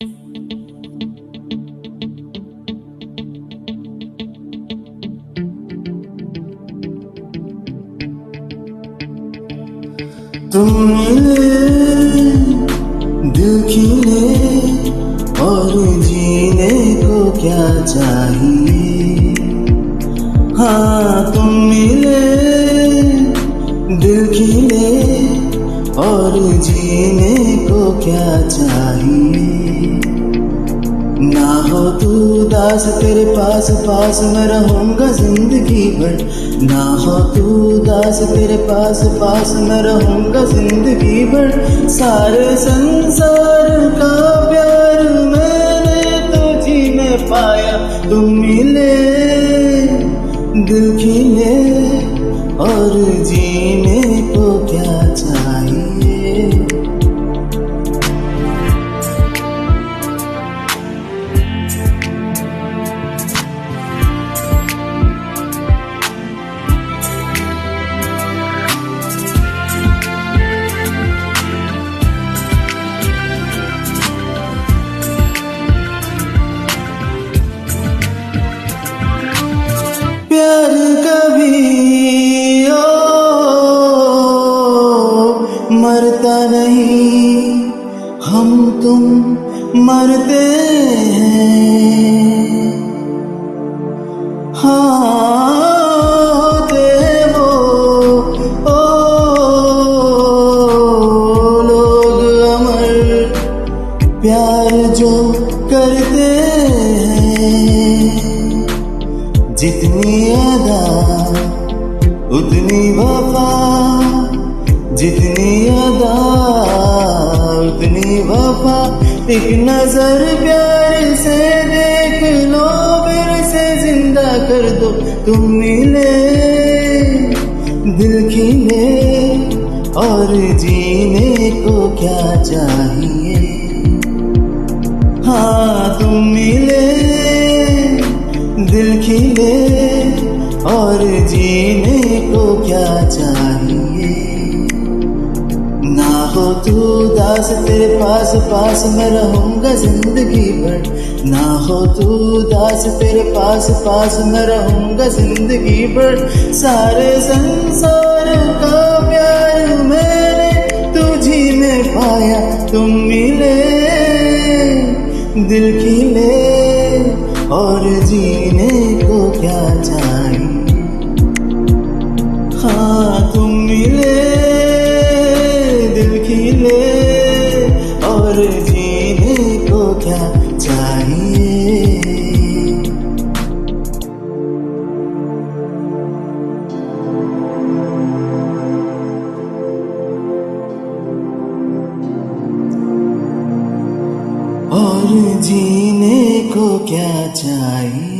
तुम मिले दिल खिले और जीने को क्या चाहिए। हाँ तुम मिले दिल खिले और जीने को क्या चाहिए। ना हो तू उदास तेरे पास पास मैं रहूंगा जिंदगी भर। ना हो तू उदास तेरे पास पास मैं रहूंगा जिंदगी भर। सारे संसार का प्यार मैंने तुझी में पाया। तुम मिले दिल खिले और जीने को क्या चाहिए। प्यार कभी मरता नहीं, हम तुम मरते हैं। हाँ होते वो लोग अमर प्यार जो करते हैं। जितनी अदा उतनी वफा, जितनी अदा उतनी वफा। एक नजर प्यार से देख लो फिर से जिंदा कर दो। तुम मिले दिल खिले और जीने को क्या चाहिए। हाँ तुम मिले दिल खिले और जीने को क्या चाहिए। ना हो तू उदास तेरे पास पास मैं रहूंगा जिंदगी भर। ना हो तू उदास तेरे पास पास मैं रहूंगा जिंदगी भर। सारे संसार का प्यार मैंने तुझी में पाया। तुम मिले दिल खिले और जीने को क्या चाहिए। हाँ तुम मिले दिल खिले और जीने को क्या चाहिए। और जीने को क्या चाहिए।